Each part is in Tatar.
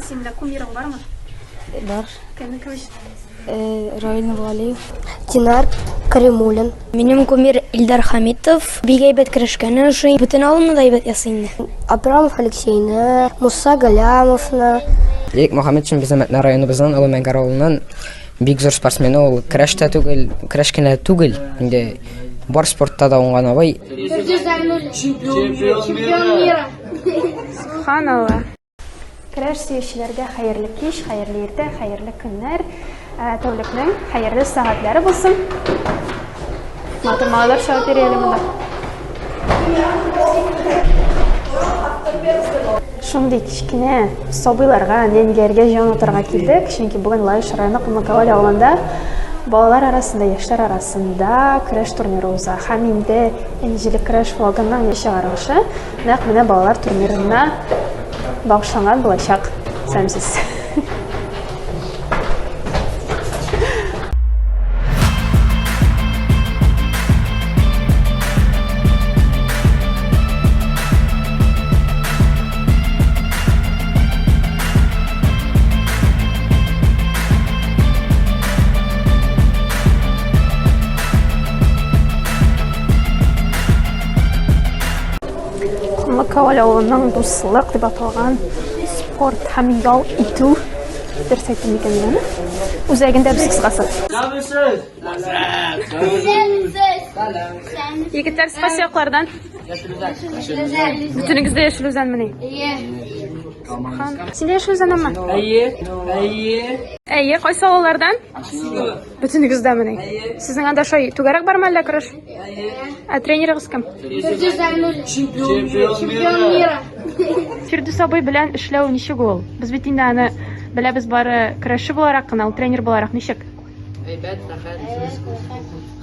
Senin de kumların var mı? Бар. Kendin kılıç. Район Валиев. Динар Каримулин. Минем кумир Ильдар Хамитов. Бик әйбәт керешкән шуй. Бөтен авылны да әйбәт ясый инде. Абрамов Алексейны, Муса Галямовны. Ек Мөхәммәтшин безнең Мәтнә районыбыздан, Олы Мәңгәр авылыннан бик зур спортсмен ул. Көрәштә түгел, көрәшкәнә түгел. Инде бар спортта да уңган абай. Чемпион мира. Subhanallah. Көрәш сөючеләргә хәерле кич, хәерле иртә, хәерле көннәр, тәүлекнең хәерле сәгатьләре булсын. Математикалар шаут бирәле монда. Шундый кичкенә сабыйларга, нәниләргә җан атырга килдек, чөнки бүген Лаеш районы Кумакавал авылында балалар арасында, яшьләр арасында көрәш турниры уза. Һәм инде энҗелек көрәш флагының чыгарылышы нәкъ менә балалар турнирына багышланган булачак. Сәмсез. Кумакавал авылының дуслык дип аталган спорт һәм ял итү дөрес әйттем икән мин. Үзәгендә без кыскасы. Егетләр спасиялардан. Бүтенегез дә яшел үзәнмени? Син дә яшел үзәнме? Әйе, кайсы авыллардан? Бүтенегез дәмени? Сезнең анда шай түгәрәк бармы әллә көрәш? Тренерыгыз кем? Чемпион мира. Фирдус абый белән эшләү ничек ул? Без бит инде аны беләбез бары көрәшче буларак кына, ул тренер буларак ничек? Әйбәт, рәхәт.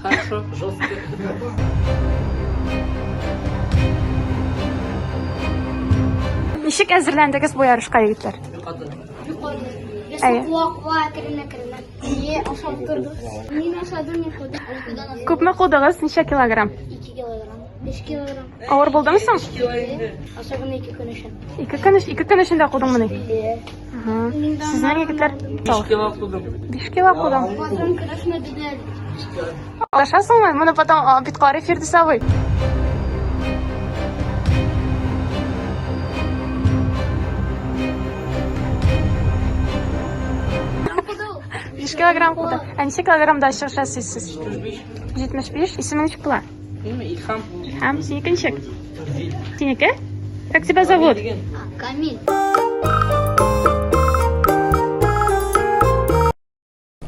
Хорошо, жестко. Ничек әзерләндегез бу ярышка, егетләр? Әйе. Күпме кудыгыз? Ничә килограмм? 2 килограмм. 5 килограмм. Авыр булдымы соң? Особенно 2 көн өчен. 2 көн эчендә кудыңмы ни? Сезнең егетләр? 5 кило кудым. 5 кило кудым. Батрым көрәшмәде дә. Алашасыңмы? Моны потом бит карый Фирдус абый. Биш килограмм куды. Ә ничә килограммда чыгыш ясыйсыз? 75. Исеме ничек була? Илхам. Һәм синеке ничек? Синеке? Как тебя зовут? Камил.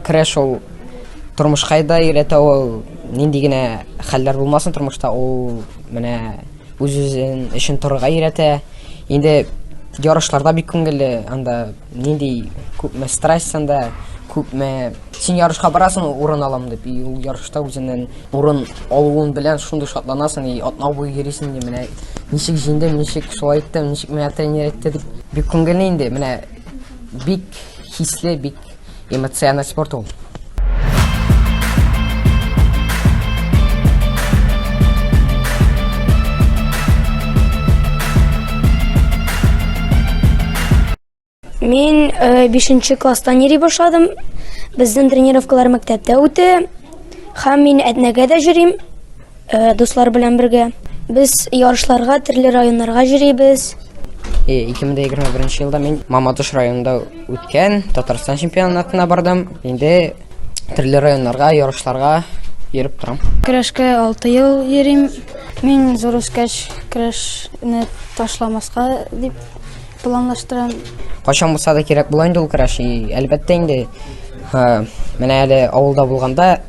Көрәш ул тормышка да өйрәтә, ул нинди генә хәлләр булмасын тормышта, ул менә үз-үзен өчен торырга өйрәтә. Инде ярышларда бик күңелле, анда нинди күпме стресс анда, күпме син ярышка барасың, урын алам дип, ул ярышта үзеннән урын алуын белән шундый шатланасың, атна буе йөрисең, менә ничек җиңдем, ничек шулай иттем, ничек менә тренер әйтте дип, бик күңелле инде, менә бик хисле, бик эмоциональ спорт ул. Мин 5нче класстан йөри башладым. Безнең тренировкалар мәктәптә үтә. Һәм мин Әтнәгә дә йөрим, дуслар белән бергә. Без ярышларга, төрле районнарга йөрибез. 2021 елда мин Мамадыш районында үткән Татарстан чемпионатына бардым. Инде төрле районнарга, ярышларга йөреп торам. Көрәшкә 6 ел йөрим. Мин зур үскәч көрәшне ташламаска дип планлаштырам. Качан булса да кирәк була инде ул көрәш. Әлбәттә инде менә әле авылда булганда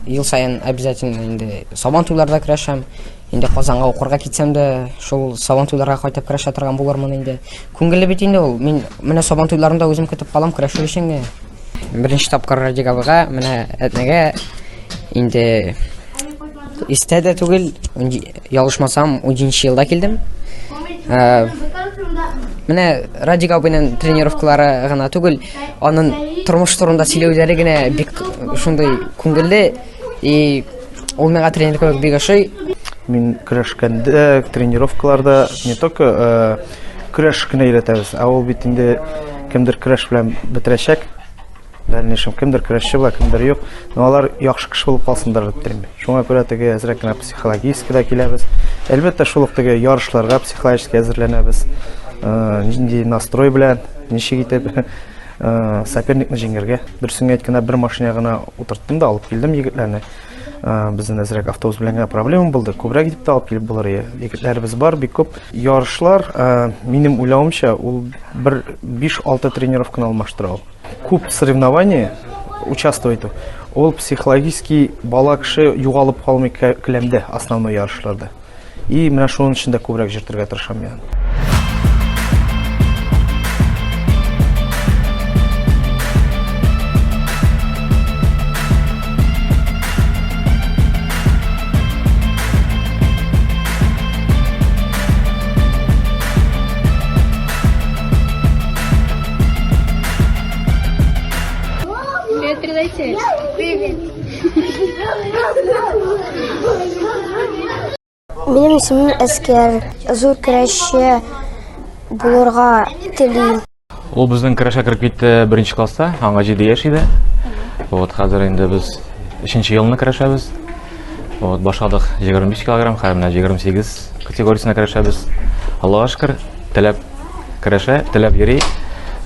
ел сайын обязательно инде сабан туйларда көрәшәм. Инде Казанга укырга китсәм дә шул сабан туйларга кайтып көрәшә торган булырмын инде. Күңелле бит инде ул. Мин менә сабан туйларында үзем көтеп калам көрәшү өчен. Беренче тапкыр Радигабыга, менә Әтнәгә инде истәдә түгел, ялышмасам 10нчы елда килдем. Менә Радигабы белән тренировкалары гына түгел, аның тормыш турында сөйләүләре генә бик шундый күңелле, ул миңа тренер кебек бик ошый. Мин көрәшкәндә, тренировкаларда не только көрәш кенә өйрәтәбез, ә ул бит инде кемдер көрәш белән бетерәчәк. Дальнейшем кемдер көрәшче була, кемдер юк. Но алар яхшы кеше булып калсындар дип телим. Шуңа күрә теге әзрәк кенә психологически да киләбез. Әлбәттә шул ук теге ярышларга психологически әзерләнәбез. Нинди настрой белән, ничек итеп соперникны җиңәргә. Дөресен әйткәндә бер машина гына утырттым да алып килдем егетләрне. Безнең әзрәк автобус белән генә проблема булды. Күбрәк итеп алып килеп булыр иде. Егетләребез бар, бик күп. Ярышлар минем уйлавымча ул 5-6 тренировканы алмаштыра. Күп соревнований участвовать итү. Ул психологически бала кеше югалып калмый киләмдә основной ярышларда. И менә шуның өчен дә күбрәк җыртырга тырышам я. Привет, передайте. Привет. Минем исемем Әскәр. Зур көрәшче булырга телим. Ул безнең көрәшкә кереп китте 1нче класста, аңа 7 яшь иде. Вот хәзер инде без 3нче елны көрәшәбез. Вот башладык 25 кг, һәм менә 28 категориясенә көрәшәбез. Аллаһка шөкер, теләп көрәшә, теләп йөри,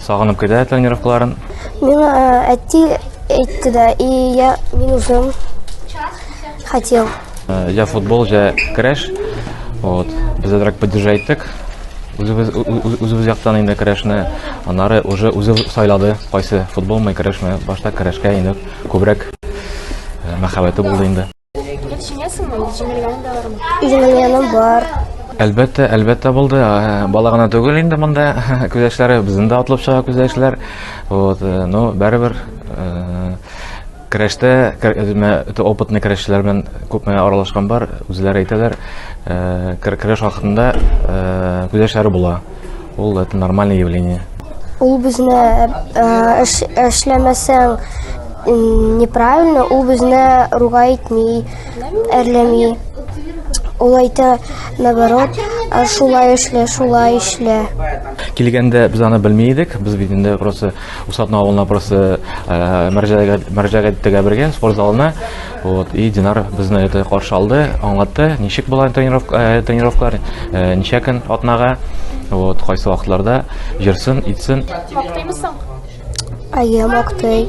сагынып китә тренировкаларын. Миңа әти әйтте дә, и я мин үзем хотел. Я футбол, я көрәш. Вот без әдрәк поддержать иттек. Үзебез яктан инде көрәшне, аннары уже үзе сайлады, кайсы футболмы, көрәшме, башта көрәшкә инде күбрәк мәхәббәте булды инде. Җиңелгәнем бар. Әлбәттә булды. Бала гына түгел инде монда күзәшләре, безнең дә атлып чыга күзәшләр. Вот, ну, бәрабәр көрәштә опытный көрәшчеләр белән күпме аралашкан бар, үзләре әйтәләр, көрәш вакытында күзәшләре була. Ул это нормальное явление. Ул безне эшләмәсәң неправильно, ул безне ругай итми, әрләми. Ул әйтә, наоборот, шулай эшлә. Килгәндә без аны белми идек. Без бит инде просто Усатны авылына просто мәрҗәгать итәргә бергә спорт залына. Вот, и Динар безне это каршы алды, аңлатты, ничек була тренировкалар, ничә көн атнага, вот, кайсы вакытларда җырсын, итсен. Мактыймысың? Мактый.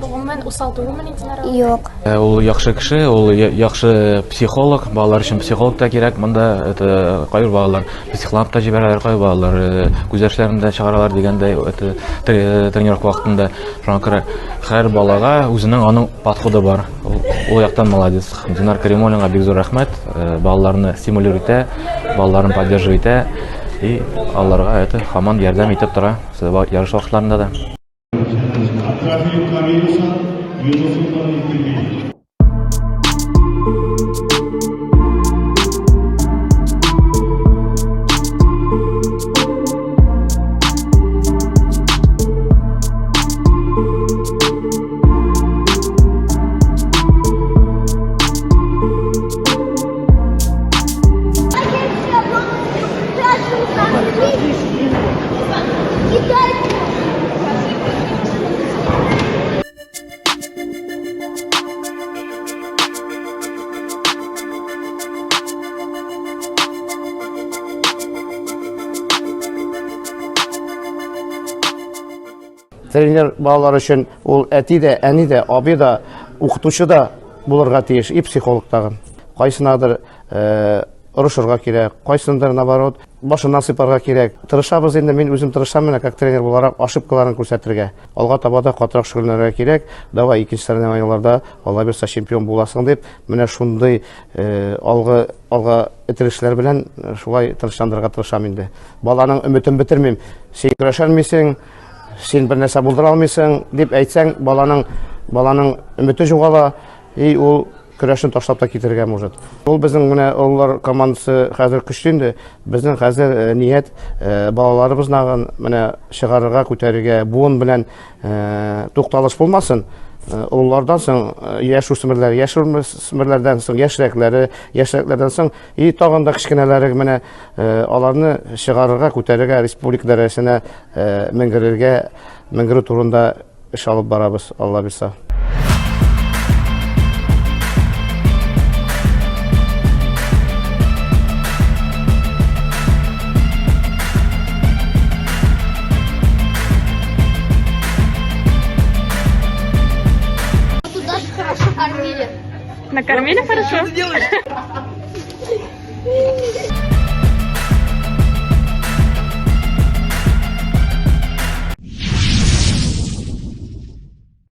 Гомумән усал түгелме инде? Юк. Ул яхшы кеше, ул яхшы психолог, балалар өчен психолог та кирәк. Монда это кайбер балалар психолог та җибәрәләр, кайбер балалар күзәшләрендә чыгаралар дигәндәй, это тренировка вакытында. Шуңа күрә һәр балага үзенең аның подходы бар. Ул яктан молодец. Динар Каримуллинга бик зур рәхмәт. Балаларны стимулировать итә, балаларын поддерживать итә и аларга это һаман ярдәм итеп тора. Ярыш вакытларында да. Тренер балалар өчен ул әти дә, әни дә, абый да, укытучы да булырга тиеш, и психолог тагын. Кайсынадыр орышырга кирәк, кайсындыр наоборот, башына сыйпарга кирәк. Тырышабыз инде, мин үзем тырышам менә как тренер буларак ошибкаларын күрсәтергә. Алга таба да катырак шөгыльләнергә кирәк. Давай икенче соревнованиеларда Алла бирсә чемпион буласың дип, менә шундый алга этирешләр белән шулай тырышландырырга тырышам инде. Баланың өметен бетермим. Син көрәшәлмисең, син бер нәрсә булдыра алмыйсың дип әйтсәң, баланың өмете югала, и ул көрәшен ташлап та китергә может. Ул безнең менә олар командасы хәзер көчле инде. Безнең хәзер ният балаларыбызны менә чыгарырга, күтәрергә, буын белән тукталыш булмасын. олулардан соң яшь үсмерләр, яшь үсмерләрдән соң яшьрәкләре, яшьрәкләрдән соң и тагын да кечкенәләре менә аларны чыгарырга, күтәрергә, республика дәрәҗәсенә менгерү турында эш алып барабыз, Алла бирсә. Туда же хорошо кормили. Накормили хорошо?